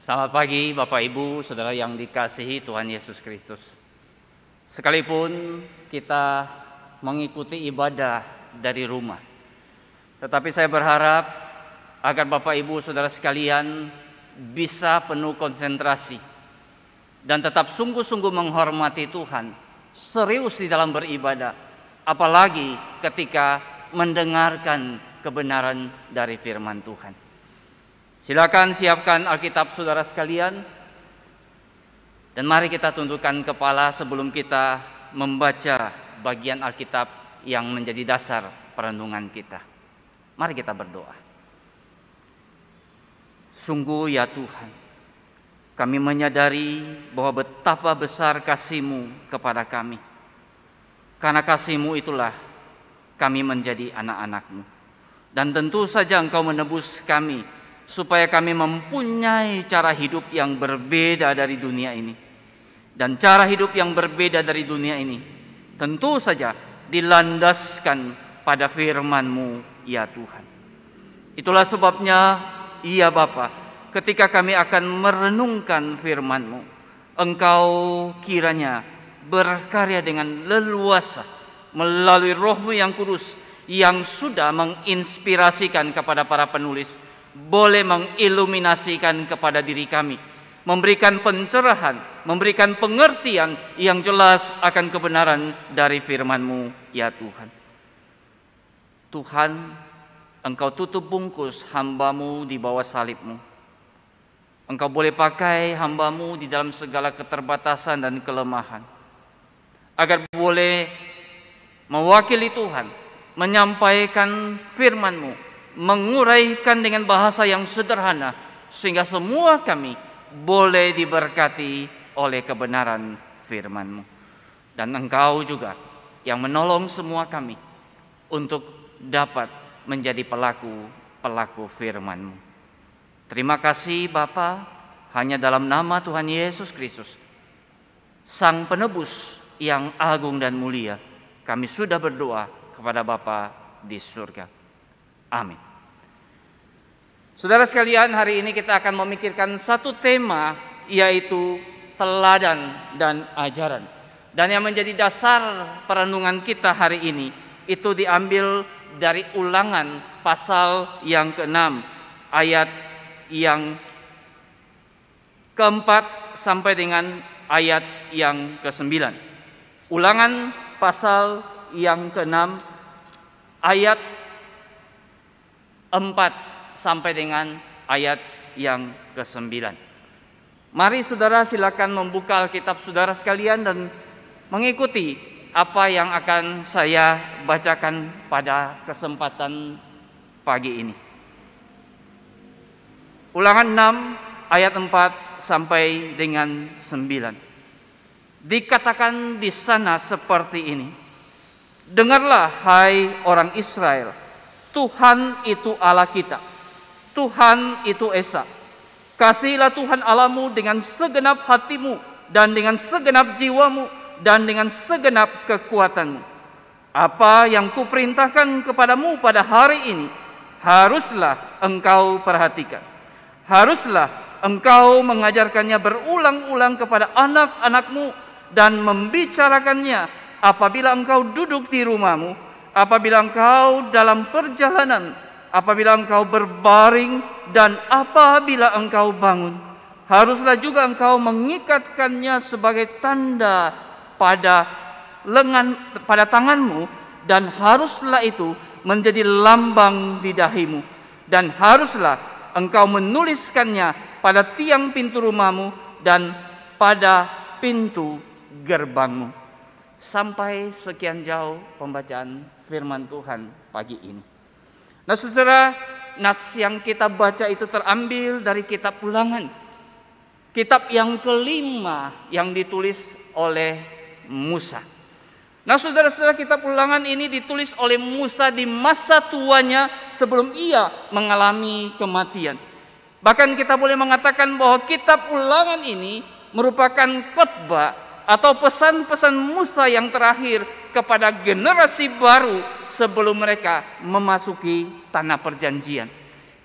Selamat pagi Bapak Ibu, Saudara yang dikasihi Tuhan Yesus Kristus. Sekalipun kita mengikuti ibadah dari rumah, tetapi saya berharap agar Bapak Ibu Saudara sekalian bisa penuh konsentrasi dan tetap sungguh-sungguh menghormati Tuhan, serius di dalam beribadah, apalagi ketika mendengarkan kebenaran dari firman Tuhan. Silakan siapkan Alkitab saudara sekalian, dan mari kita tundukkan kepala sebelum kita membaca bagian Alkitab yang menjadi dasar perenungan kita. Mari kita berdoa. Sungguh ya Tuhan, kami menyadari bahwa betapa besar kasih-Mu kepada kami. Karena kasih-Mu itulah kami menjadi anak-anak-Mu. Dan tentu saja Engkau menebus kami supaya kami mempunyai cara hidup yang berbeda dari dunia ini. Dan cara hidup yang berbeda dari dunia ini tentu saja dilandaskan pada firman-Mu ya Tuhan. Itulah sebabnya ya Bapa, ketika kami akan merenungkan firman-Mu, Engkau kiranya berkarya dengan leluasa melalui Roh-Mu yang kudus yang sudah menginspirasikan kepada para penulis, boleh mengiluminasikan kepada diri kami, memberikan pencerahan, memberikan pengertian yang jelas akan kebenaran dari firman-Mu ya Tuhan. Tuhan, Engkau tutup bungkus hamba-Mu di bawah salib-Mu. Engkau boleh pakai hamba-Mu di dalam segala keterbatasan dan kelemahan, agar boleh mewakili Tuhan, menyampaikan firman-Mu, menguraikan dengan bahasa yang sederhana, sehingga semua kami boleh diberkati oleh kebenaran firman-Mu. Dan Engkau juga yang menolong semua kami untuk dapat menjadi pelaku firman-Mu. Terima kasih Bapa, hanya dalam nama Tuhan Yesus Kristus, Sang Penebus yang agung dan mulia, kami sudah berdoa kepada Bapa di surga. Amin. Saudara sekalian, hari ini kita akan memikirkan satu tema, yaitu teladan dan ajaran. Dan yang menjadi dasar perenungan kita hari ini itu diambil dari Ulangan pasal yang ke-6 ayat yang ke-4 sampai dengan ayat yang ke-9. Ulangan pasal yang ke-6 ayat 4 sampai dengan ayat yang ke-9. Mari saudara silakan membuka Alkitab saudara sekalian dan mengikuti apa yang akan saya bacakan pada kesempatan pagi ini. Ulangan 6 ayat 4 sampai dengan 9. Dikatakan di sana seperti ini: dengarlah hai orang Israel, Tuhan itu Allah kita, Tuhan itu Esa. Kasihilah Tuhan Allahmu dengan segenap hatimu, dan dengan segenap jiwamu, dan dengan segenap kekuatanmu. Apa yang kuperintahkan kepadamu pada hari ini, haruslah engkau perhatikan. Haruslah engkau mengajarkannya berulang-ulang kepada anak-anakmu, dan membicarakannya apabila engkau duduk di rumahmu, apabila engkau dalam perjalanan, apabila engkau berbaring, dan apabila engkau bangun. Haruslah juga engkau mengikatkannya sebagai tanda pada tanganmu, dan haruslah itu menjadi lambang di dahimu. Dan haruslah engkau menuliskannya pada tiang pintu rumahmu dan pada pintu gerbangmu. Sampai sekian jauh pembacaan firman Tuhan pagi ini. Nah saudara, nats yang kita baca itu terambil dari kitab Ulangan, kitab yang kelima yang ditulis oleh Musa. Nah saudara-saudara, kitab Ulangan ini ditulis oleh Musa di masa tuanya sebelum ia mengalami kematian. Bahkan kita boleh mengatakan bahwa kitab Ulangan ini merupakan khotbah atau pesan-pesan Musa yang terakhir kepada generasi baru sebelum mereka memasuki tanah perjanjian.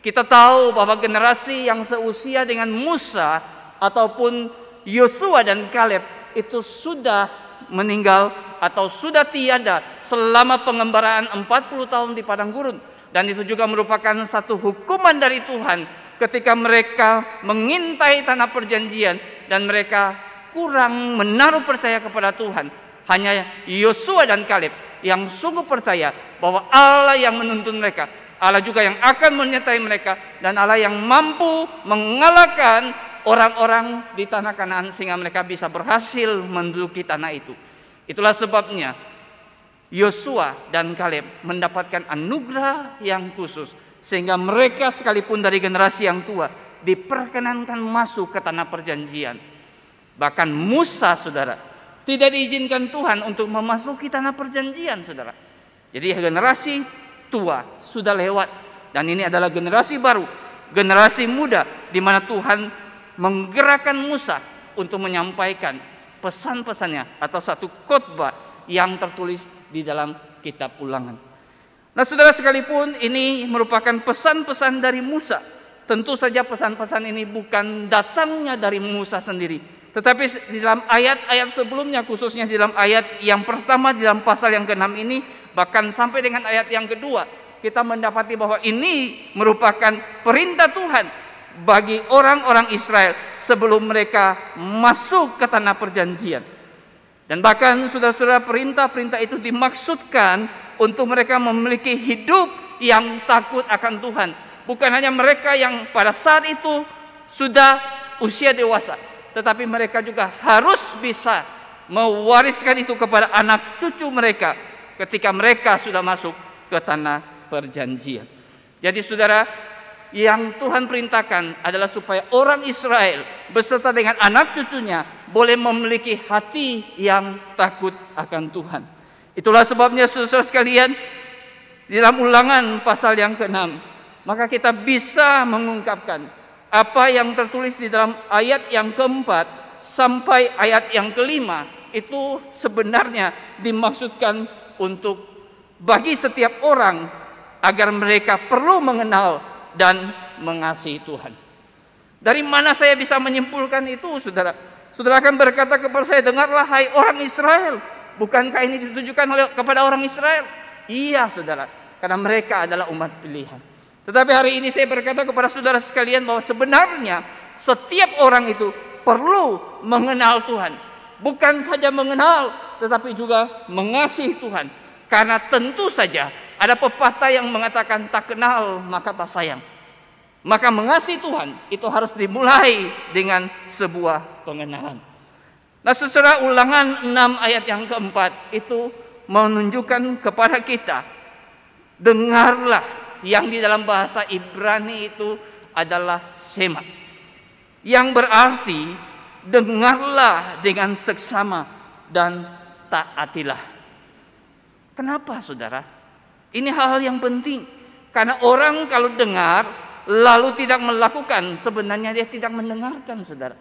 Kita tahu bahwa generasi yang seusia dengan Musa ataupun Yosua dan Kaleb itu sudah meninggal atau sudah tiada selama pengembaraan 40 tahun di padang gurun. Dan itu juga merupakan satu hukuman dari Tuhan ketika mereka mengintai tanah perjanjian dan mereka kurang menaruh percaya kepada Tuhan. Hanya Yosua dan Kaleb yang sungguh percaya bahwa Allah yang menuntun mereka, Allah juga yang akan menyertai mereka, dan Allah yang mampu mengalahkan orang-orang di tanah Kanaan sehingga mereka bisa berhasil menduduki tanah itu. Itulah sebabnya Yosua dan Kaleb mendapatkan anugerah yang khusus sehingga mereka sekalipun dari generasi yang tua diperkenankan masuk ke tanah perjanjian. Bahkan Musa, saudara, tidak diizinkan Tuhan untuk memasuki tanah perjanjian, saudara. Jadi generasi tua sudah lewat dan ini adalah generasi baru, generasi muda di mana Tuhan menggerakkan Musa untuk menyampaikan pesan-pesannya atau satu khotbah yang tertulis di dalam kitab Ulangan. Nah, saudara, sekalipun ini merupakan pesan-pesan dari Musa, tentu saja pesan-pesan ini bukan datangnya dari Musa sendiri, tetapi di dalam ayat-ayat sebelumnya, khususnya di dalam ayat yang pertama di dalam pasal yang ke-6 ini, bahkan sampai dengan ayat yang kedua, kita mendapati bahwa ini merupakan perintah Tuhan bagi orang-orang Israel sebelum mereka masuk ke tanah perjanjian. Dan bahkan saudara-saudara, perintah-perintah itu dimaksudkan untuk mereka memiliki hidup yang takut akan Tuhan. Bukan hanya mereka yang pada saat itu sudah usia dewasa, tetapi mereka juga harus bisa mewariskan itu kepada anak cucu mereka ketika mereka sudah masuk ke tanah perjanjian. Jadi saudara, yang Tuhan perintahkan adalah supaya orang Israel beserta dengan anak cucunya boleh memiliki hati yang takut akan Tuhan. Itulah sebabnya saudara sekalian, di dalam Ulangan pasal yang ke-6, maka kita bisa mengungkapkan apa yang tertulis di dalam ayat yang keempat sampai ayat yang kelima itu sebenarnya dimaksudkan untuk bagi setiap orang agar mereka perlu mengenal dan mengasihi Tuhan. Dari mana saya bisa menyimpulkan itu, saudara? Saudara akan berkata kepada saya, dengarlah hai orang Israel. Bukankah ini ditujukan kepada orang Israel? Iya, saudara, karena mereka adalah umat pilihan. Tetapi hari ini saya berkata kepada saudara sekalian bahwa sebenarnya setiap orang itu perlu mengenal Tuhan. Bukan saja mengenal, tetapi juga mengasihi Tuhan. Karena tentu saja ada pepatah yang mengatakan tak kenal maka tak sayang. Maka mengasihi Tuhan itu harus dimulai dengan sebuah pengenalan. Nah, saudara, Ulangan 6 ayat yang keempat itu menunjukkan kepada kita, dengarlah, yang di dalam bahasa Ibrani itu adalah sema, yang berarti dengarlah dengan seksama dan taatilah. Kenapa, saudara? Ini hal yang penting, karena orang kalau dengar lalu tidak melakukan, sebenarnya dia tidak mendengarkan, saudara.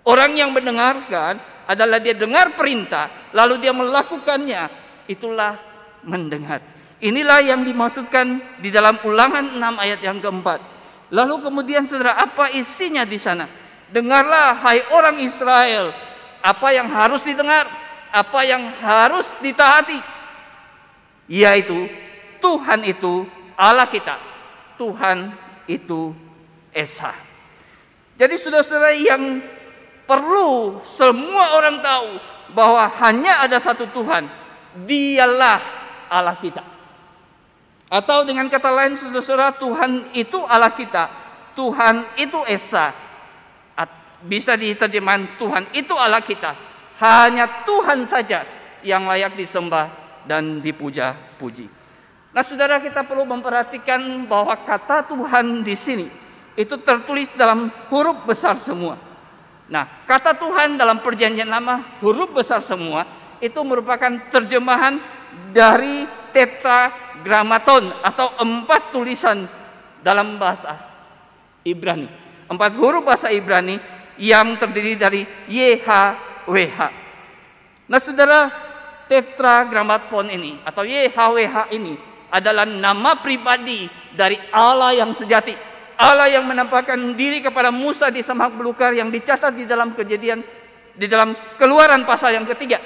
Orang yang mendengarkan adalah dia dengar perintah lalu dia melakukannya, itulah mendengar. Inilah yang dimaksudkan di dalam Ulangan 6 ayat yang keempat. Lalu kemudian saudara, apa isinya di sana? Dengarlah hai orang Israel, apa yang harus didengar, apa yang harus ditaati, yaitu Tuhan itu Allah kita, Tuhan itu Esa. Jadi saudara-saudara, yang perlu semua orang tahu bahwa hanya ada satu Tuhan, dialah Allah kita. Atau dengan kata lain saudara-saudara, Tuhan itu Allah kita, Tuhan itu Esa. Bisa diterjemahkan Tuhan itu Allah kita. Hanya Tuhan saja yang layak disembah dan dipuja-puji. Nah, saudara, kita perlu memperhatikan bahwa kata Tuhan di sini itu tertulis dalam huruf besar semua. Nah, kata Tuhan dalam Perjanjian Lama huruf besar semua itu merupakan terjemahan dari tetragrammaton atau 4 tulisan dalam bahasa Ibrani. 4 huruf bahasa Ibrani yang terdiri dari YHWH. Nah, saudara, tetragrammaton ini atau YHWH ini adalah nama pribadi dari Allah yang sejati. Allah yang menampakkan diri kepada Musa di semak belukar yang dicatat di dalam Kejadian, di dalam Keluaran pasal yang ketiga.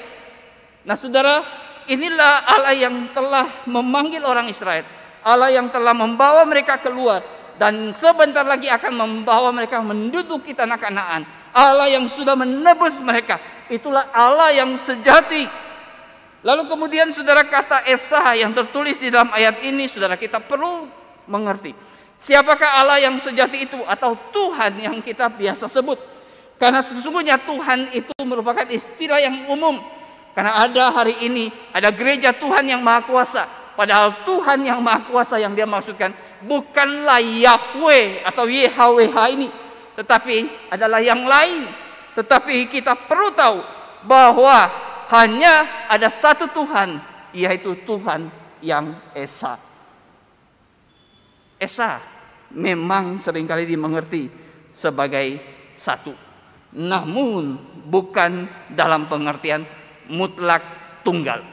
Nah saudara, inilah Allah yang telah memanggil orang Israel, Allah yang telah membawa mereka keluar dan sebentar lagi akan membawa mereka menduduki tanah Kanaan. Allah yang sudah menebus mereka, itulah Allah yang sejati. Lalu kemudian saudara, kata Esa yang tertulis di dalam ayat ini, saudara, kita perlu mengerti siapakah Allah yang sejati itu, atau Tuhan yang kita biasa sebut. Karena sesungguhnya Tuhan itu merupakan istilah yang umum. Karena ada hari ini, ada gereja Tuhan yang Maha Kuasa. Padahal Tuhan yang Maha Kuasa yang dia maksudkan bukanlah Yahweh atau YHWH ini, tetapi adalah yang lain. Tetapi kita perlu tahu bahwa hanya ada satu Tuhan, yaitu Tuhan yang Esa. Esa memang seringkali dimengerti sebagai satu, namun bukan dalam pengertian mutlak tunggal.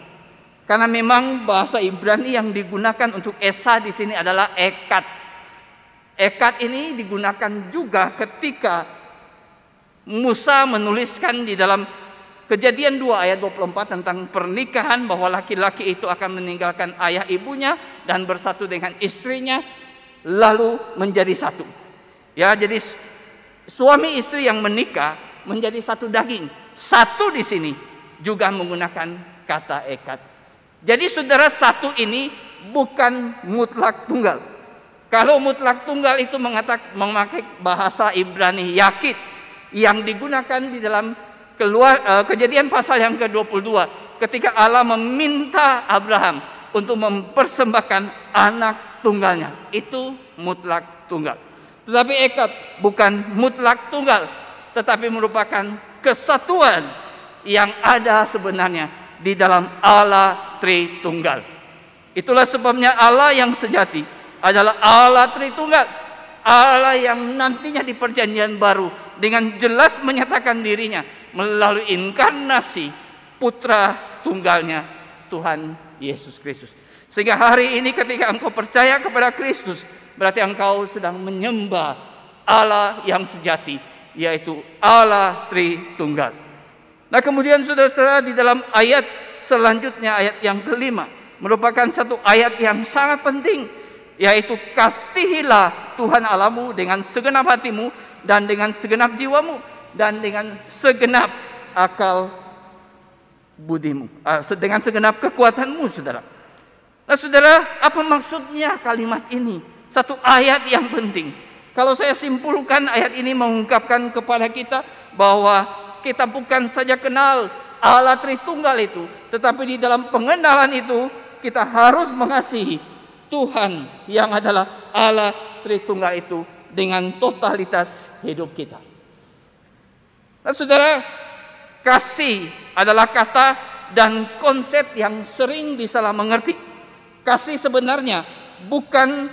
Karena memang bahasa Ibrani yang digunakan untuk Esa di sini adalah Ekad. Ekad ini digunakan juga ketika Musa menuliskan di dalam Kejadian 2 ayat 24 tentang pernikahan, bahwa laki-laki itu akan meninggalkan ayah ibunya dan bersatu dengan istrinya lalu menjadi satu. Ya, jadi suami istri yang menikah menjadi satu daging. Satu di sini juga menggunakan kata ekad. Jadi saudara, satu ini bukan mutlak tunggal. Kalau mutlak tunggal itu memakai bahasa Ibrani yakid yang digunakan di dalam Kejadian pasal yang ke-22 ketika Allah meminta Abraham untuk mempersembahkan anak tunggalnya. Itu mutlak tunggal. Tetapi ekad bukan mutlak tunggal, tetapi merupakan kesatuan yang ada sebenarnya di dalam Allah Tritunggal. Itulah sebabnya Allah yang sejati adalah Allah Tritunggal, Allah yang nantinya di perjanjian baru dengan jelas menyatakan dirinya melalui inkarnasi putra tunggalnya Tuhan Yesus Kristus. Sehingga hari ini ketika engkau percaya kepada Kristus, berarti engkau sedang menyembah Allah yang sejati, yaitu Allah Tritunggal. Nah kemudian saudara-saudara, di dalam ayat selanjutnya, ayat yang kelima, merupakan satu ayat yang sangat penting, yaitu kasihilah Tuhan Allahmu dengan segenap hatimu dan dengan segenap jiwamu dan dengan segenap akal budimu, dengan segenap kekuatanmu, saudara. Nah saudara, apa maksudnya kalimat ini? Satu ayat yang penting. Kalau saya simpulkan, ayat ini mengungkapkan kepada kita bahwa kita bukan saja kenal Allah Tritunggal itu, tetapi di dalam pengenalan itu kita harus mengasihi Tuhan yang adalah Allah Tritunggal itu dengan totalitas hidup kita. Nah saudara, kasih adalah kata dan konsep yang sering disalah mengerti. Kasih sebenarnya bukan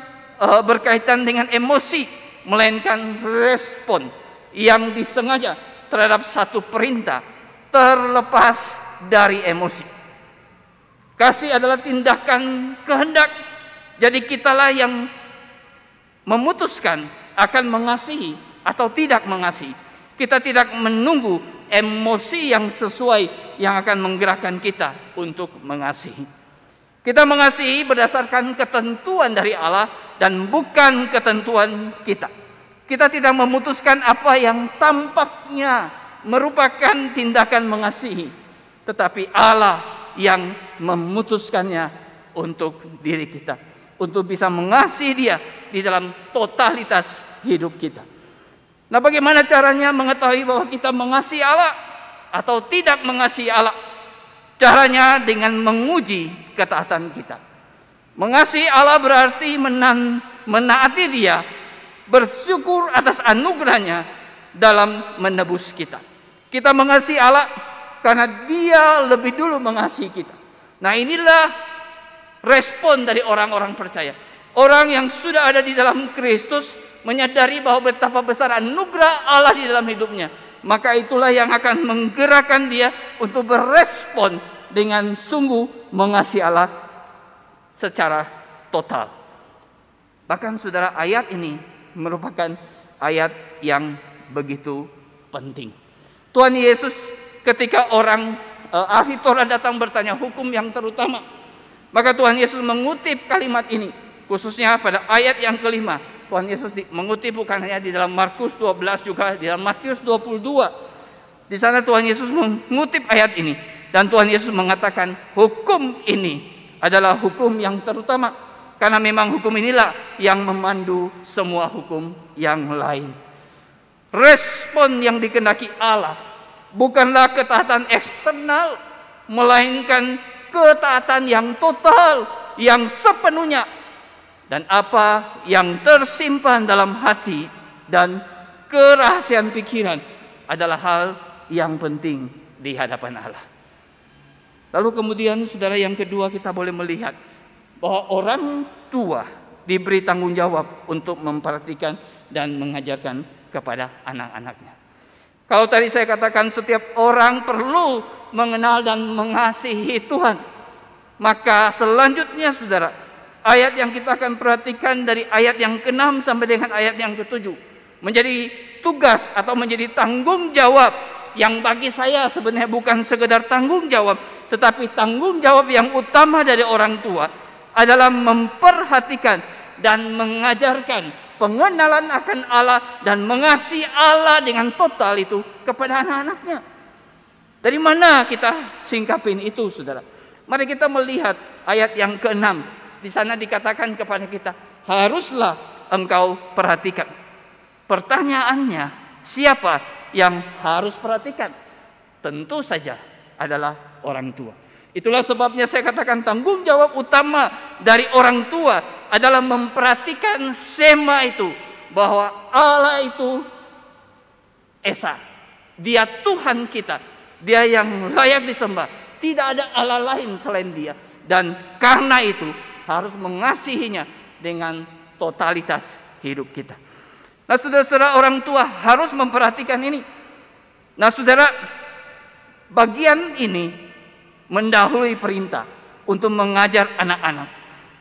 berkaitan dengan emosi, melainkan respon yang disengaja terhadap satu perintah terlepas dari emosi. Kasih adalah tindakan kehendak. Jadi kitalah yang memutuskan akan mengasihi atau tidak mengasihi. Kita tidak menunggu emosi yang sesuai yang akan menggerakkan kita untuk mengasihi. Kita mengasihi berdasarkan ketentuan dari Allah dan bukan ketentuan kita. Kita tidak memutuskan apa yang tampaknya merupakan tindakan mengasihi, tetapi Allah yang memutuskannya untuk diri kita, untuk bisa mengasihi Dia di dalam totalitas hidup kita. Nah, bagaimana caranya mengetahui bahwa kita mengasihi Allah atau tidak mengasihi Allah? Caranya dengan menguji ketaatan kita. Mengasihi Allah berarti menaati Dia, bersyukur atas anugerahnya dalam menebus kita. Kita mengasihi Allah karena Dia lebih dulu mengasihi kita. Nah, inilah respon dari orang-orang percaya. Orang yang sudah ada di dalam Kristus menyadari bahwa betapa besar anugerah Allah di dalam hidupnya. Maka itulah yang akan menggerakkan dia untuk berespon dengan sungguh mengasihi Allah secara total. Bahkan saudara, ayat ini merupakan ayat yang begitu penting. Tuhan Yesus ketika orang ahli Taurat datang bertanya hukum yang terutama, maka Tuhan Yesus mengutip kalimat ini, khususnya pada ayat yang kelima. Tuhan Yesus mengutip bukan hanya di dalam Markus 12, juga di dalam Matius 22. Di sana Tuhan Yesus mengutip ayat ini, dan Tuhan Yesus mengatakan hukum ini adalah hukum yang terutama, karena memang hukum inilah yang memandu semua hukum yang lain. Respon yang dikehendaki Allah bukanlah ketaatan eksternal, melainkan ketaatan yang total, yang sepenuhnya, dan apa yang tersimpan dalam hati dan kerahasiaan pikiran adalah hal yang penting di hadapan Allah. Lalu kemudian saudara, yang kedua, kita boleh melihat bahwa orang tua diberi tanggung jawab untuk memperhatikan dan mengajarkan kepada anak-anaknya. Kalau tadi saya katakan setiap orang perlu mengenal dan mengasihi Tuhan, maka selanjutnya saudara, ayat yang kita akan perhatikan dari ayat yang ke-6 sampai dengan ayat yang ke-7 menjadi tugas atau menjadi tanggung jawab yang bagi saya sebenarnya bukan sekedar tanggung jawab, tetapi tanggung jawab yang utama dari orang tua adalah memperhatikan dan mengajarkan pengenalan akan Allah dan mengasihi Allah dengan total itu kepada anak-anaknya. Dari mana kita singkapin itu, saudara? Mari kita melihat ayat yang ke-6. Di sana dikatakan kepada kita, haruslah engkau perhatikan. Pertanyaannya, siapa yang harus perhatikan? Tentu saja adalah orang tua. Itulah sebabnya saya katakan tanggung jawab utama dari orang tua adalah memperhatikan sema itu, bahwa Allah itu Esa, Dia Tuhan kita, Dia yang layak disembah, tidak ada Allah lain selain Dia, dan karena itu harus mengasihinya dengan totalitas hidup kita. Nah saudara-saudara, orang tua harus memperhatikan ini. Nah saudara, bagian ini mendahului perintah untuk mengajar anak-anak.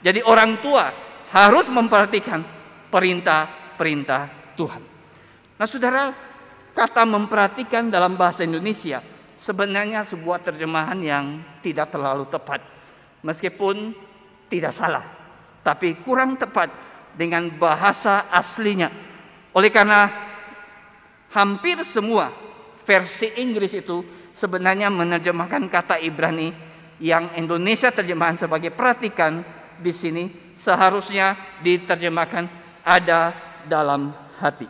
Jadi orang tua harus memperhatikan perintah-perintah Tuhan. Nah saudara, kata memperhatikan dalam bahasa Indonesia sebenarnya sebuah terjemahan yang tidak terlalu tepat. Meskipun tidak salah, tapi kurang tepat dengan bahasa aslinya. Oleh karena hampir semua versi Inggris itu sebenarnya menerjemahkan kata Ibrani yang Indonesia terjemahan sebagai perhatikan, di sini seharusnya diterjemahkan ada dalam hati.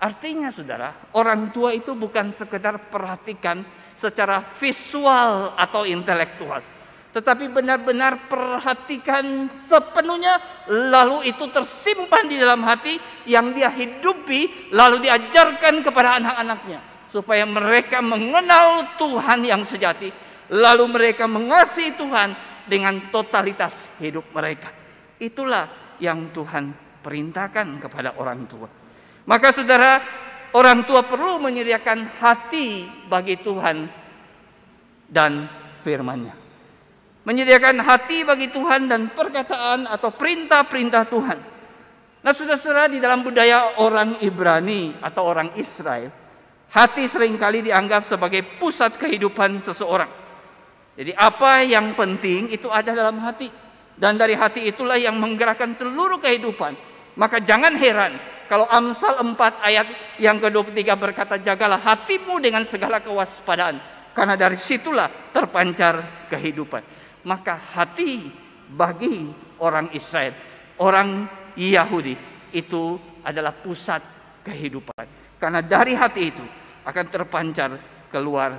Artinya saudara, orang tua itu bukan sekedar perhatikan secara visual atau intelektual, tetapi benar-benar perhatikan sepenuhnya, lalu itu tersimpan di dalam hati yang dia hidupi, lalu diajarkan kepada anak-anaknya supaya mereka mengenal Tuhan yang sejati, lalu mereka mengasihi Tuhan dengan totalitas hidup mereka. Itulah yang Tuhan perintahkan kepada orang tua. Maka saudara, orang tua perlu menyediakan hati bagi Tuhan dan firman-Nya. Menyediakan hati bagi Tuhan dan perkataan atau perintah-perintah Tuhan. Nah saudara-saudara, di dalam budaya orang Ibrani atau orang Israel, hati seringkali dianggap sebagai pusat kehidupan seseorang. Jadi apa yang penting itu ada dalam hati. Dan dari hati itulah yang menggerakkan seluruh kehidupan. Maka jangan heran kalau Amsal 4 ayat yang ke-23 berkata, jagalah hatimu dengan segala kewaspadaan, karena dari situlah terpancar kehidupan. Maka hati bagi orang Israel, orang Yahudi, itu adalah pusat kehidupan. Karena dari hati itu akan terpancar keluar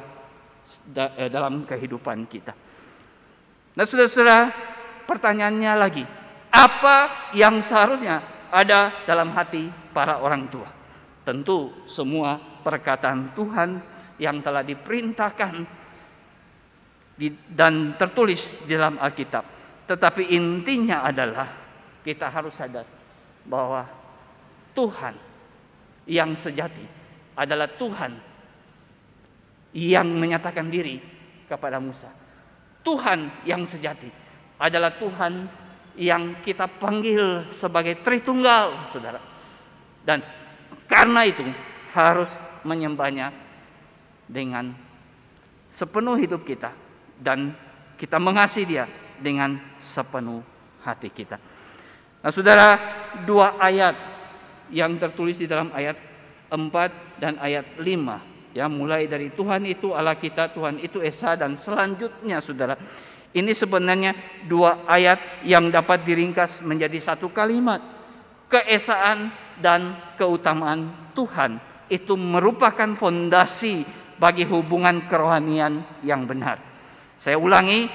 dalam kehidupan kita. Nah saudara-saudara, pertanyaannya lagi, apa yang seharusnya ada dalam hati para orang tua? Tentu semua perkataan Tuhan yang telah diperintahkan dan tertulis di dalam Alkitab. Tetapi intinya adalah kita harus sadar bahwa Tuhan yang sejati adalah Tuhan yang menyatakan diri kepada Musa. Tuhan yang sejati adalah Tuhan yang kita panggil sebagai Tritunggal, saudara. Dan karena itu harus menyembahnya dengan sepenuh hidup kita, dan kita mengasihi Dia dengan sepenuh hati kita. Nah saudara, dua ayat yang tertulis di dalam ayat 4 dan ayat 5, ya, mulai dari Tuhan itu Allah kita, Tuhan itu Esa, dan selanjutnya saudara, ini sebenarnya dua ayat yang dapat diringkas menjadi satu kalimat. Keesaan dan keutamaan Tuhan itu merupakan fondasi bagi hubungan kerohanian yang benar. Saya ulangi,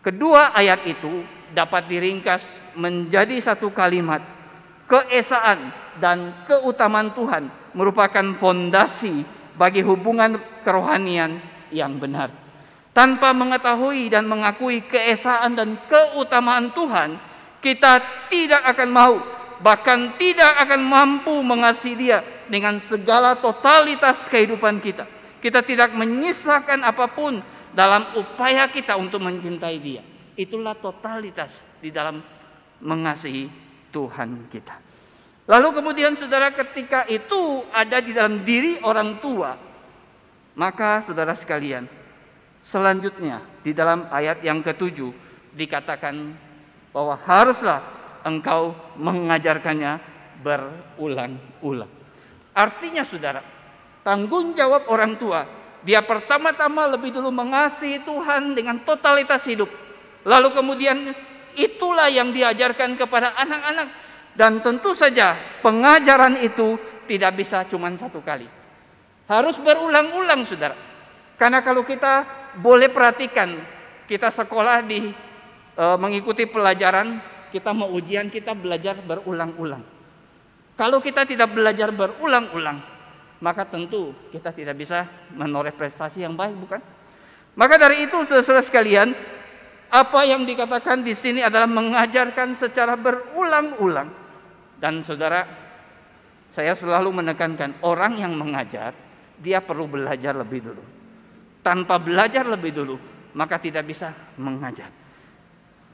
kedua ayat itu dapat diringkas menjadi satu kalimat. Keesaan dan keutamaan Tuhan merupakan fondasi bagi hubungan kerohanian yang benar. Tanpa mengetahui dan mengakui keesaan dan keutamaan Tuhan, kita tidak akan mau, bahkan tidak akan mampu mengasihi Dia dengan segala totalitas kehidupan kita. Kita tidak menyisakan apapun dalam upaya kita untuk mencintai Dia. Itulah totalitas di dalam mengasihi Tuhan kita. Lalu kemudian saudara, ketika itu ada di dalam diri orang tua, maka saudara sekalian, selanjutnya di dalam ayat yang ke-7 dikatakan bahwa haruslah engkau mengajarkannya berulang-ulang. Artinya saudara, tanggung jawab orang tua, dia pertama-tama lebih dulu mengasihi Tuhan dengan totalitas hidup. Lalu kemudian itulah yang diajarkan kepada anak-anak. Dan tentu saja pengajaran itu tidak bisa cuma satu kali, harus berulang-ulang saudara. Karena kalau kita boleh perhatikan, kita sekolah mengikuti pelajaran, kita mau ujian, kita belajar berulang-ulang. Kalau kita tidak belajar berulang-ulang, maka tentu kita tidak bisa menoreh prestasi yang baik, bukan? Maka dari itu saudara-saudara sekalian, apa yang dikatakan di sini adalah mengajarkan secara berulang-ulang. Dan saudara, saya selalu menekankan, orang yang mengajar, dia perlu belajar lebih dulu. Tanpa belajar lebih dulu, maka tidak bisa mengajar.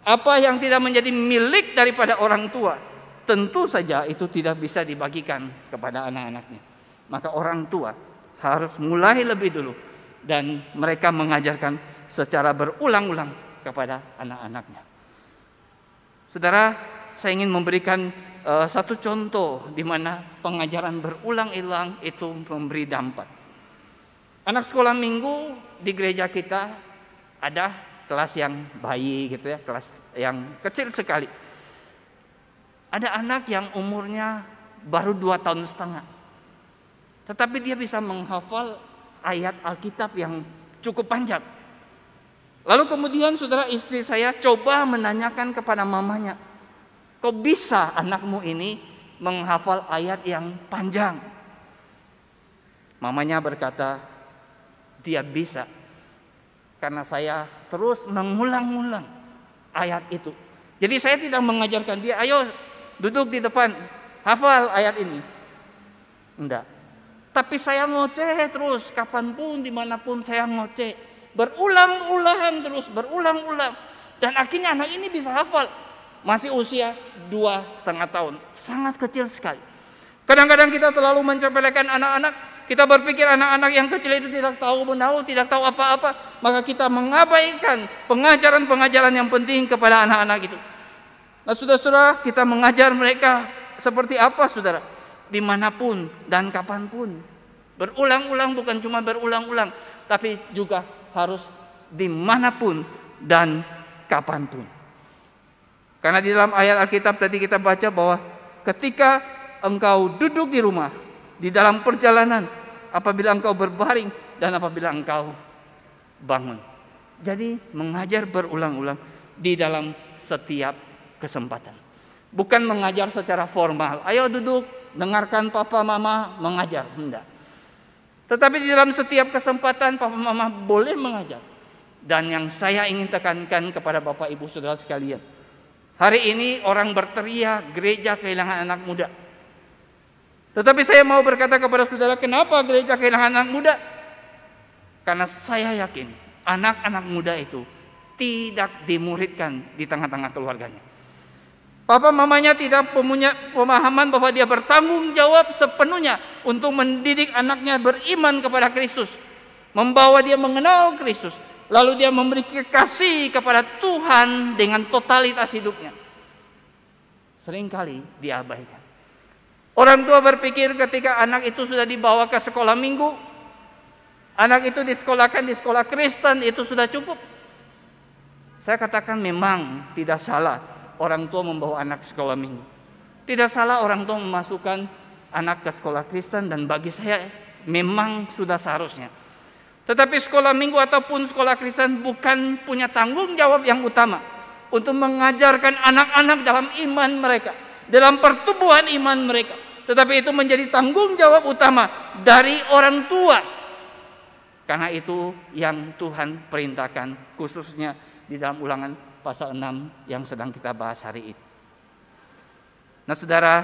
Apa yang tidak menjadi milik daripada orang tua, tentu saja itu tidak bisa dibagikan kepada anak-anaknya. Maka orang tua harus mulai lebih dulu, dan mereka mengajarkan secara berulang-ulang kepada anak-anaknya. Saudara, saya ingin memberikan satu contoh di mana pengajaran berulang-ulang itu memberi dampak. Anak sekolah minggu di gereja kita ada kelas yang bayi gitu ya, kelas yang kecil sekali. Ada anak yang umurnya baru 2 tahun setengah, tetapi dia bisa menghafal ayat Alkitab yang cukup panjang. Lalu kemudian saudara, istri saya coba menanyakan kepada mamanya, kok bisa anakmu ini menghafal ayat yang panjang? Mamanya berkata, dia bisa karena saya terus mengulang-ulang ayat itu. Jadi saya tidak mengajarkan dia, ayo duduk di depan, hafal ayat ini. Enggak. Tapi saya ngoceh terus, kapanpun, dimanapun saya ngoceh. Berulang-ulang terus, berulang-ulang. Dan akhirnya anak ini bisa hafal. Masih usia 2,5 tahun, sangat kecil sekali. Kadang-kadang kita terlalu mencepelekan anak-anak. Kita berpikir anak-anak yang kecil itu tidak tahu menahu, tidak tahu apa-apa. Maka kita mengabaikan pengajaran-pengajaran yang penting kepada anak-anak itu. Nah saudara-saudara, kita mengajar mereka seperti apa saudara? Dimanapun dan kapanpun. Berulang-ulang, bukan cuma berulang-ulang, tapi juga harus dimanapun dan kapanpun. Karena di dalam ayat Alkitab tadi kita baca bahwa ketika engkau duduk di rumah, di dalam perjalanan, apabila engkau berbaring, dan apabila engkau bangun. Jadi mengajar berulang-ulang di dalam setiap kesempatan. Bukan mengajar secara formal, ayo duduk, dengarkan papa mama mengajar. Enggak. Tetapi di dalam setiap kesempatan papa mama boleh mengajar. Dan yang saya ingin tekankan kepada bapak ibu saudara sekalian, hari ini orang berteriak gereja kehilangan anak muda. Tetapi saya mau berkata kepada saudara, kenapa gereja kehilangan anak muda? Karena saya yakin anak-anak muda itu tidak dimuridkan di tengah-tengah keluarganya. Papa mamanya tidak punya pemahaman bahwa dia bertanggung jawab sepenuhnya untuk mendidik anaknya beriman kepada Kristus, membawa dia mengenal Kristus, lalu dia memberi kasih kepada Tuhan dengan totalitas hidupnya. Seringkali diabaikan. Orang tua berpikir ketika anak itu sudah dibawa ke sekolah minggu, anak itu disekolahkan di sekolah Kristen, itu sudah cukup. Saya katakan memang tidak salah orang tua membawa anak ke sekolah minggu. Tidak salah orang tua memasukkan anak ke sekolah Kristen, dan bagi saya memang sudah seharusnya. Tetapi sekolah minggu ataupun sekolah Kristen bukan punya tanggung jawab yang utama untuk mengajarkan anak-anak dalam iman mereka, dalam pertumbuhan iman mereka. Tetapi itu menjadi tanggung jawab utama dari orang tua. Karena itu yang Tuhan perintahkan khususnya di dalam Ulangan pasal 6 yang sedang kita bahas hari ini. Nah saudara,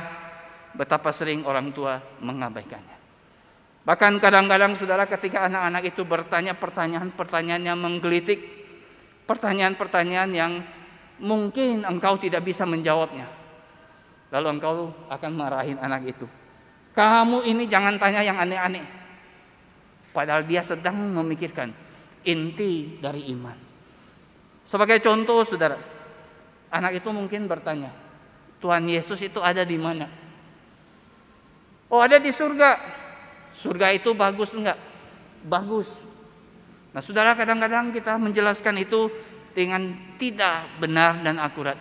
betapa sering orang tua mengabaikannya. Bahkan kadang-kadang saudara, ketika anak-anak itu bertanya pertanyaan-pertanyaan yang menggelitik, pertanyaan-pertanyaan yang mungkin engkau tidak bisa menjawabnya, lalu engkau akan marahin anak itu. Kamu ini jangan tanya yang aneh-aneh. Padahal dia sedang memikirkan inti dari iman. Sebagai contoh saudara, anak itu mungkin bertanya, Tuhan Yesus itu ada di mana? Oh, ada di surga. Surga itu bagus enggak? Bagus. Nah saudara, kadang-kadang kita menjelaskan itu dengan tidak benar dan akurat.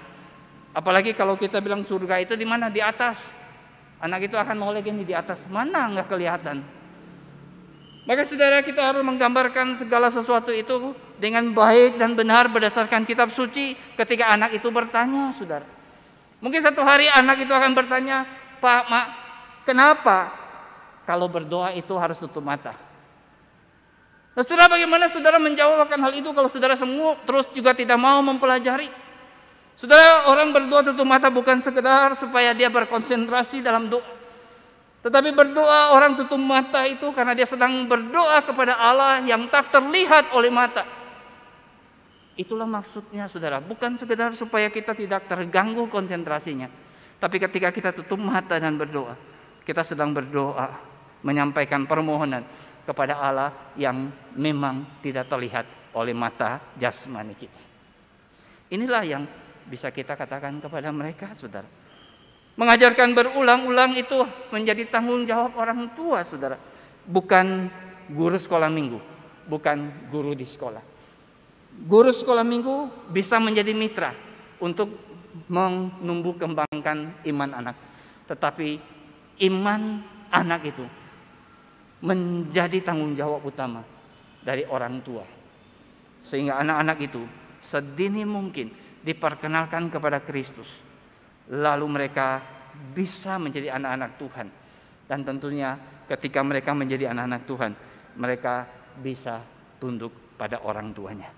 Apalagi kalau kita bilang surga itu di mana? Di atas. Anak itu akan menoleh gini, di atas. Mana enggak kelihatan. Maka saudara, kita harus menggambarkan segala sesuatu itu dengan baik dan benar berdasarkan kitab suci ketika anak itu bertanya, saudara. Mungkin satu hari anak itu akan bertanya, Pak, Mak, kenapa kalau berdoa itu harus tutup mata? Nah, saudara, bagaimana saudara menjawab akan hal itu kalau saudara semua terus juga tidak mau mempelajari? Saudara, orang berdoa tutup mata bukan sekedar supaya dia berkonsentrasi dalam doa. Tetapi berdoa orang tutup mata itu karena dia sedang berdoa kepada Allah yang tak terlihat oleh mata. Itulah maksudnya saudara, bukan sekedar supaya kita tidak terganggu konsentrasinya. Tapi ketika kita tutup mata dan berdoa, kita sedang berdoa, menyampaikan permohonan kepada Allah yang memang tidak terlihat oleh mata jasmani kita. Inilah yang bisa kita katakan kepada mereka, saudara. Mengajarkan berulang-ulang itu menjadi tanggung jawab orang tua, saudara. Bukan guru sekolah minggu, bukan guru di sekolah. Guru sekolah minggu bisa menjadi mitra untuk menumbuh kembangkan iman anak. Tetapi iman anak itu menjadi tanggung jawab utama dari orang tua. Sehingga anak-anak itu sedini mungkin diperkenalkan kepada Kristus. Lalu mereka bisa menjadi anak-anak Tuhan. Dan tentunya ketika mereka menjadi anak-anak Tuhan, mereka bisa tunduk pada orang tuanya.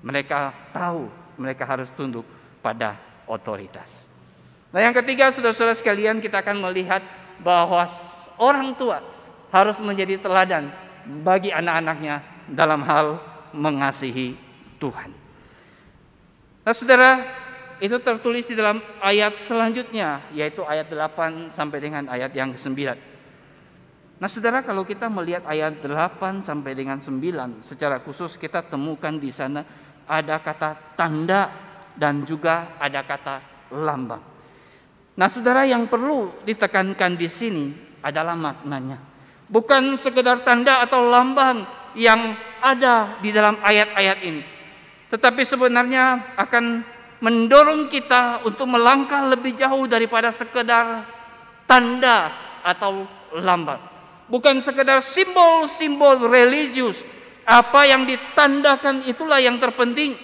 Mereka tahu mereka harus tunduk pada otoritas. Nah yang ketiga, saudara-saudara sekalian, kita akan melihat bahwa orang tua harus menjadi teladan bagi anak-anaknya dalam hal mengasihi Tuhan. Nah saudara, itu tertulis di dalam ayat selanjutnya, yaitu ayat 8 sampai dengan ayat yang ke-9. Nah saudara, kalau kita melihat ayat 8 sampai dengan 9, secara khusus kita temukan di sana ada kata tanda dan juga ada kata lambang. Nah saudara, yang perlu ditekankan di sini adalah maknanya. Bukan sekedar tanda atau lambang yang ada di dalam ayat-ayat ini, tetapi sebenarnya akan mendorong kita untuk melangkah lebih jauh daripada sekedar tanda atau lambang. Bukan sekedar simbol-simbol religius. Apa yang ditandakan itulah yang terpenting.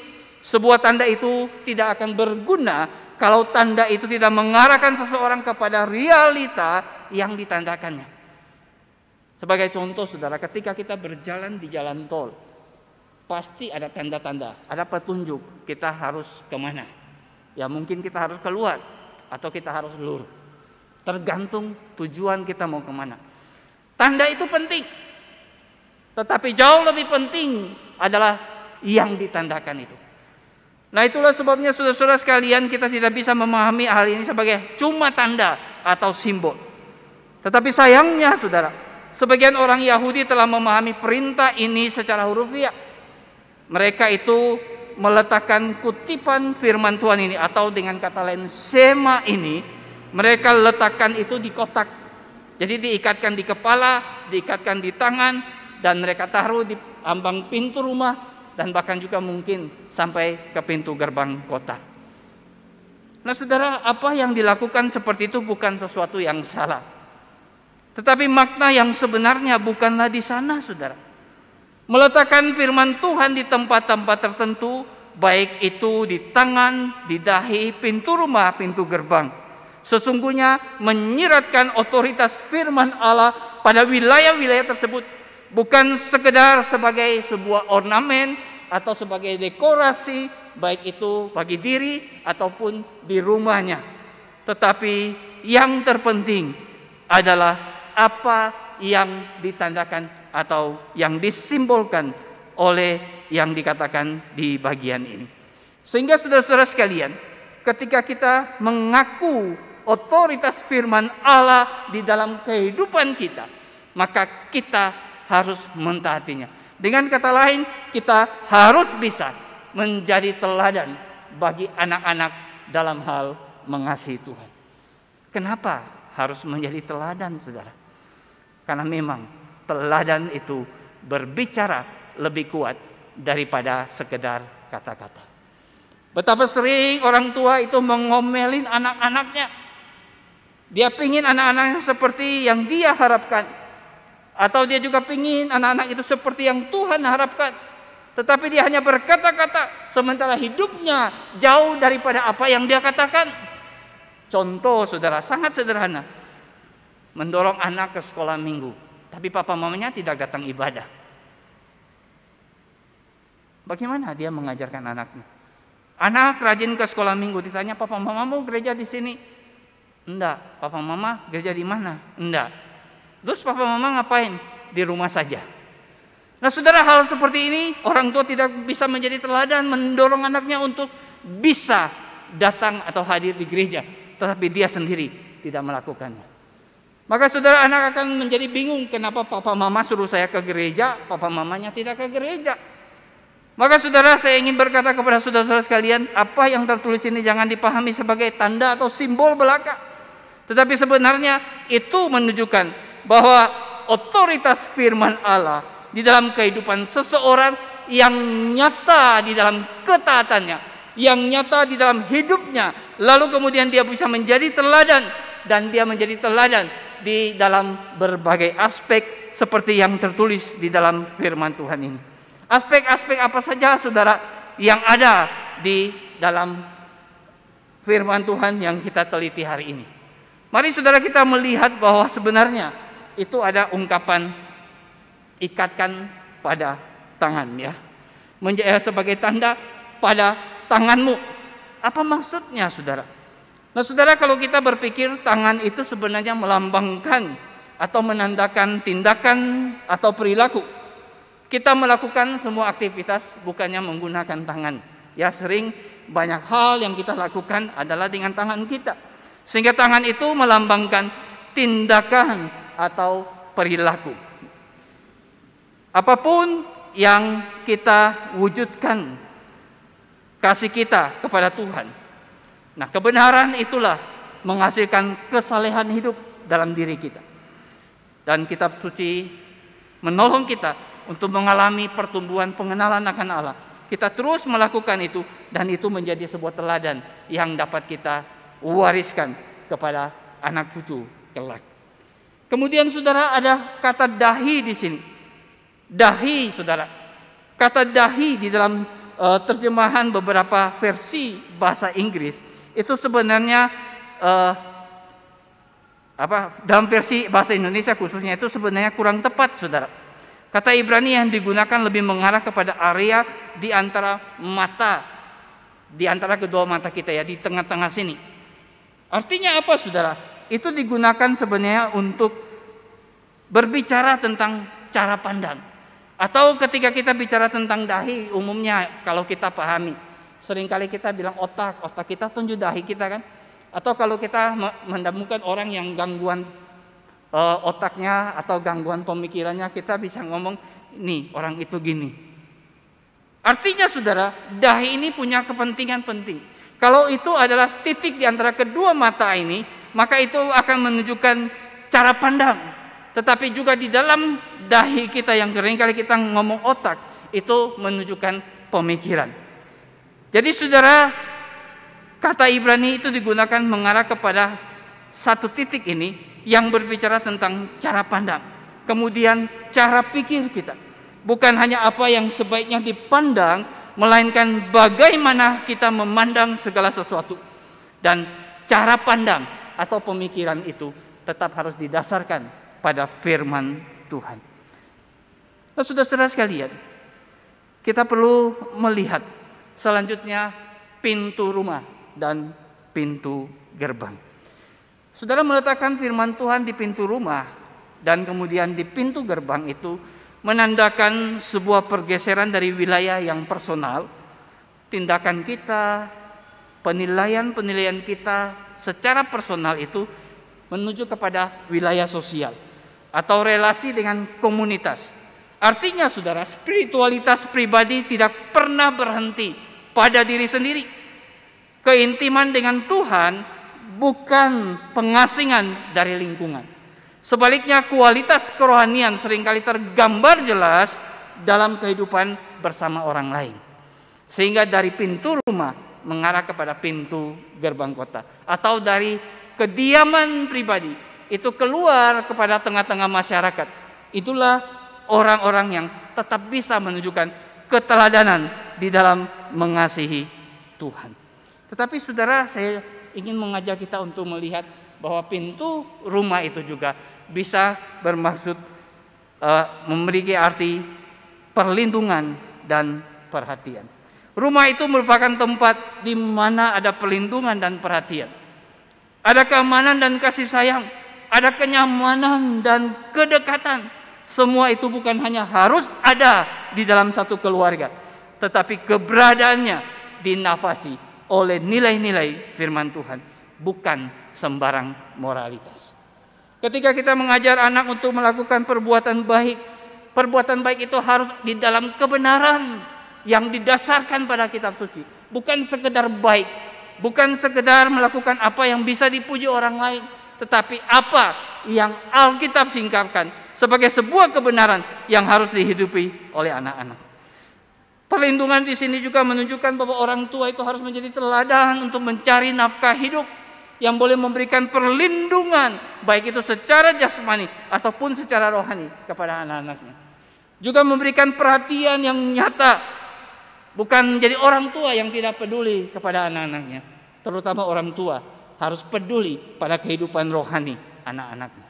Sebuah tanda itu tidak akan berguna kalau tanda itu tidak mengarahkan seseorang kepada realita yang ditandakannya. Sebagai contoh saudara, ketika kita berjalan di jalan tol, pasti ada tanda-tanda, ada petunjuk kita harus kemana. Ya mungkin kita harus keluar atau kita harus lurus. Tergantung tujuan kita mau kemana. Tanda itu penting. Tetapi jauh lebih penting adalah yang ditandakan itu. Nah, itulah sebabnya saudara-saudara sekalian, kita tidak bisa memahami hal ini sebagai cuma tanda atau simbol. Tetapi sayangnya saudara, sebagian orang Yahudi telah memahami perintah ini secara hurufiah. Mereka itu meletakkan kutipan firman Tuhan ini, atau dengan kata lain sema ini, mereka letakkan itu di kotak. Jadi diikatkan di kepala, diikatkan di tangan, dan mereka taruh di ambang pintu rumah, dan bahkan juga mungkin sampai ke pintu gerbang kota. Nah saudara, apa yang dilakukan seperti itu bukan sesuatu yang salah. Tetapi makna yang sebenarnya bukanlah di sana saudara. Meletakkan firman Tuhan di tempat-tempat tertentu, baik itu di tangan, di dahi, pintu rumah, pintu gerbang, sesungguhnya menyiratkan otoritas firman Allah pada wilayah-wilayah tersebut, bukan sekedar sebagai sebuah ornamen atau sebagai dekorasi, baik itu bagi diri ataupun di rumahnya. Tetapi yang terpenting adalah apa yang ditandakan atau yang disimbolkan oleh yang dikatakan di bagian ini. Sehingga saudara-saudara sekalian, ketika kita mengaku otoritas firman Allah di dalam kehidupan kita, maka kita harus mentaatinya. Dengan kata lain, kita harus bisa menjadi teladan bagi anak-anak dalam hal mengasihi Tuhan. Kenapa harus menjadi teladan, saudara? Karena memang teladan itu berbicara lebih kuat daripada sekedar kata-kata. Betapa sering orang tua itu mengomelin anak-anaknya. Dia pingin anak-anaknya seperti yang dia harapkan, atau dia juga pingin anak-anak itu seperti yang Tuhan harapkan. Tetapi dia hanya berkata-kata, sementara hidupnya jauh daripada apa yang dia katakan. Contoh saudara, sangat sederhana. Mendorong anak ke sekolah minggu, tapi papa mamanya tidak datang ibadah. Bagaimana dia mengajarkan anaknya? Anak rajin ke sekolah minggu, ditanya, papa mamamu gereja di sini? Enggak. Papa mama gereja di mana? Enggak. Terus papa mama ngapain? Di rumah saja. Nah saudara, hal seperti ini orang tua tidak bisa menjadi teladan mendorong anaknya untuk bisa datang atau hadir di gereja, tetapi dia sendiri tidak melakukannya. Maka saudara, anak akan menjadi bingung, kenapa papa mama suruh saya ke gereja, papa mamanya tidak ke gereja. Maka saudara, saya ingin berkata kepada saudara-saudara sekalian, apa yang tertulis ini jangan dipahami sebagai tanda atau simbol belaka, tetapi sebenarnya itu menunjukkan bahwa otoritas firman Allah di dalam kehidupan seseorang yang nyata di dalam ketaatannya, yang nyata di dalam hidupnya, lalu kemudian dia bisa menjadi teladan, dan dia menjadi teladan di dalam berbagai aspek seperti yang tertulis di dalam firman Tuhan ini. Aspek-aspek apa saja saudara yang ada di dalam firman Tuhan yang kita teliti hari ini? Mari saudara kita melihat bahwa sebenarnya itu ada ungkapan ikatkan pada tangan, ya. Sebagai tanda pada tanganmu. Apa maksudnya saudara? Nah saudara, kalau kita berpikir tangan itu sebenarnya melambangkan atau menandakan tindakan atau perilaku. Kita melakukan semua aktivitas bukannya menggunakan tangan. Ya, sering banyak hal yang kita lakukan adalah dengan tangan kita. Sehingga tangan itu melambangkan tindakan atau perilaku. Apapun yang kita wujudkan kasih kita kepada Tuhan. Nah, kebenaran itulah menghasilkan kesalehan hidup dalam diri kita. Dan kitab suci menolong kita untuk mengalami pertumbuhan pengenalan akan Allah. Kita terus melakukan itu, dan itu menjadi sebuah teladan yang dapat kita wariskan kepada anak cucu kelak. Kemudian saudara, ada kata dahi di sini. Dahi saudara. Kata dahi di dalam terjemahan beberapa versi bahasa Inggris itu sebenarnya dalam versi bahasa Indonesia khususnya itu sebenarnya kurang tepat saudara. Kata Ibrani yang digunakan lebih mengarah kepada area di antara mata, di antara kedua mata kita, ya, di tengah-tengah sini. Artinya apa saudara? Itu digunakan sebenarnya untuk berbicara tentang cara pandang. Atau ketika kita bicara tentang dahi, umumnya kalau kita pahami, Seringkali kita bilang otak kita tunjuk dahi kita kan. Atau kalau kita menemukan orang yang gangguan otaknya atau gangguan pemikirannya, kita bisa ngomong, nih orang itu gini. Artinya saudara, dahi ini punya kepentingan penting. Kalau itu adalah titik di antara kedua mata ini, maka itu akan menunjukkan cara pandang. Tetapi juga di dalam dahi kita yang seringkali kita ngomong otak, itu menunjukkan pemikiran. Jadi saudara, kata Ibrani itu digunakan mengarah kepada satu titik ini yang berbicara tentang cara pandang. Kemudian cara pikir kita. Bukan hanya apa yang sebaiknya dipandang, melainkan bagaimana kita memandang segala sesuatu. Dan cara pandang atau pemikiran itu tetap harus didasarkan pada firman Tuhan. Nah, saudara-saudara sekalian, kita perlu melihat selanjutnya pintu rumah dan pintu gerbang. Saudara meletakkan firman Tuhan di pintu rumah dan kemudian di pintu gerbang itu menandakan sebuah pergeseran dari wilayah yang personal. Tindakan kita, penilaian kita secara personal itu menuju kepada wilayah sosial atau relasi dengan komunitas. Artinya saudara, spiritualitas pribadi tidak pernah berhenti pada diri sendiri. Keintiman dengan Tuhan bukan pengasingan dari lingkungan. Sebaliknya kualitas kerohanian seringkali tergambar jelas dalam kehidupan bersama orang lain. Sehingga dari pintu rumah mengarah kepada pintu gerbang kota. Atau dari kediaman pribadi itu keluar kepada tengah-tengah masyarakat. Itulah orang-orang yang tetap bisa menunjukkan keteladanan di dalam mengasihi Tuhan. Tetapi saudara, saya ingin mengajak kita untuk melihat bahwa pintu rumah itu juga bisa bermaksud memiliki arti perlindungan dan perhatian. Rumah itu merupakan tempat di mana ada perlindungan dan perhatian. Ada keamanan dan kasih sayang, ada kenyamanan dan kedekatan. Semua itu bukan hanya harus ada di dalam satu keluarga, tetapi keberadaannya dinafasi oleh nilai-nilai firman Tuhan, bukan sembarang moralitas. Ketika kita mengajar anak untuk melakukan perbuatan baik itu harus di dalam kebenaran yang didasarkan pada kitab suci. Bukan sekedar baik, bukan sekedar melakukan apa yang bisa dipuji orang lain, tetapi apa yang Alkitab singkapkan sebagai sebuah kebenaran yang harus dihidupi oleh anak-anak. Perlindungan di sini juga menunjukkan bahwa orang tua itu harus menjadi teladan untuk mencari nafkah hidup yang boleh memberikan perlindungan baik itu secara jasmani ataupun secara rohani kepada anak-anaknya. Juga memberikan perhatian yang nyata, bukan menjadi orang tua yang tidak peduli kepada anak-anaknya. Terutama orang tua harus peduli pada kehidupan rohani anak-anaknya.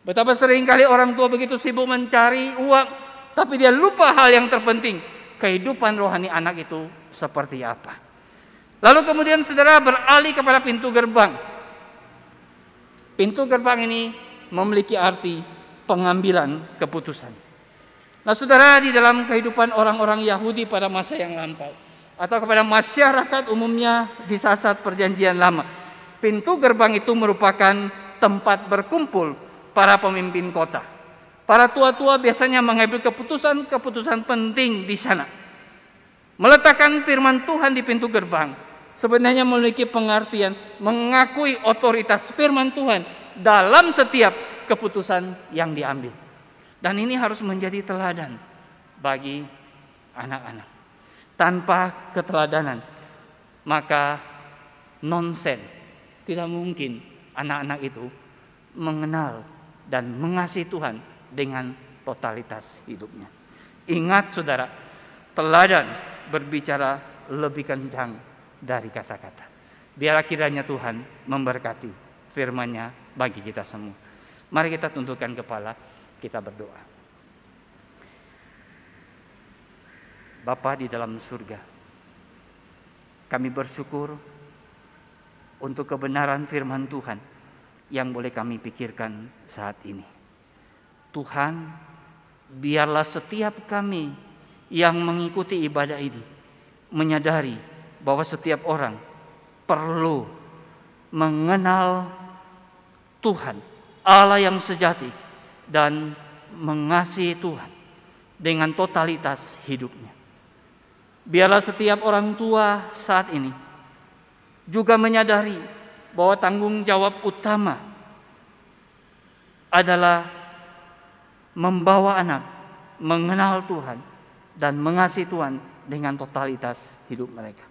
Betapa seringkali orang tua begitu sibuk mencari uang, tapi dia lupa hal yang terpenting, kehidupan rohani anak itu seperti apa. Lalu kemudian saudara beralih kepada pintu gerbang. Pintu gerbang ini memiliki arti pengambilan keputusan. Nah saudara, di dalam kehidupan orang-orang Yahudi pada masa yang lampau, atau kepada masyarakat umumnya di saat-saat perjanjian lama, pintu gerbang itu merupakan tempat berkumpul para pemimpin kota. Para tua-tua biasanya mengambil keputusan-keputusan penting di sana. Meletakkan firman Tuhan di pintu gerbang sebenarnya memiliki pengertian mengakui otoritas firman Tuhan dalam setiap keputusan yang diambil. Dan ini harus menjadi teladan bagi anak-anak. Tanpa keteladanan, maka nonsen, tidak mungkin anak-anak itu mengenal dan mengasihi Tuhan dengan totalitas hidupnya. Ingat saudara, teladan berbicara lebih kencang dari kata-kata. Biarlah kiranya Tuhan memberkati firman-Nya bagi kita semua. Mari kita tundukkan kepala, kita berdoa. Bapa di dalam surga, kami bersyukur untuk kebenaran firman Tuhan yang boleh kami pikirkan saat ini. Tuhan, biarlah setiap kami yang mengikuti ibadah ini menyadari bahwa setiap orang perlu mengenal Tuhan, Allah yang sejati, dan mengasihi Tuhan dengan totalitas hidupnya. Biarlah setiap orang tua saat ini juga menyadari bahwa tanggung jawab utama adalah membawa anak mengenal Tuhan dan mengasihi Tuhan dengan totalitas hidup mereka.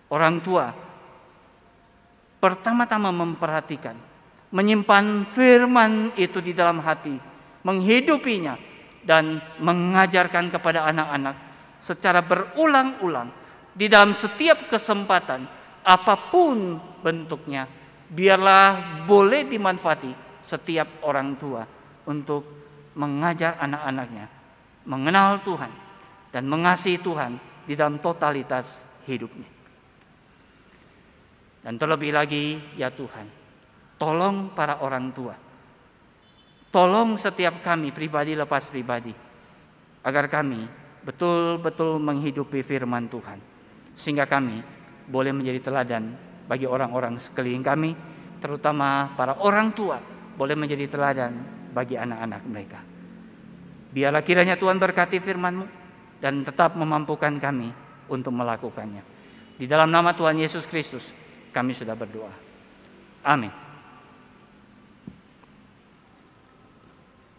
Orang tua pertama-tama memperhatikan, menyimpan firman itu di dalam hati, menghidupinya, dan mengajarkan kepada anak-anak secara berulang-ulang di dalam setiap kesempatan, apapun bentuknya. Biarlah boleh dimanfaati setiap orang tua untuk mengajar anak-anaknya mengenal Tuhan dan mengasihi Tuhan di dalam totalitas hidupnya. Dan terlebih lagi, ya Tuhan, tolong para orang tua, tolong setiap kami pribadi lepas pribadi, agar kami betul-betul menghidupi firman Tuhan, sehingga kami boleh menjadi teladan bagi orang-orang sekeliling kami, terutama para orang tua boleh menjadi teladan bagi anak-anak mereka. Biarlah kiranya Tuhan berkati firman-Mu dan tetap memampukan kami untuk melakukannya. Di dalam nama Tuhan Yesus Kristus kami sudah berdoa. Amin.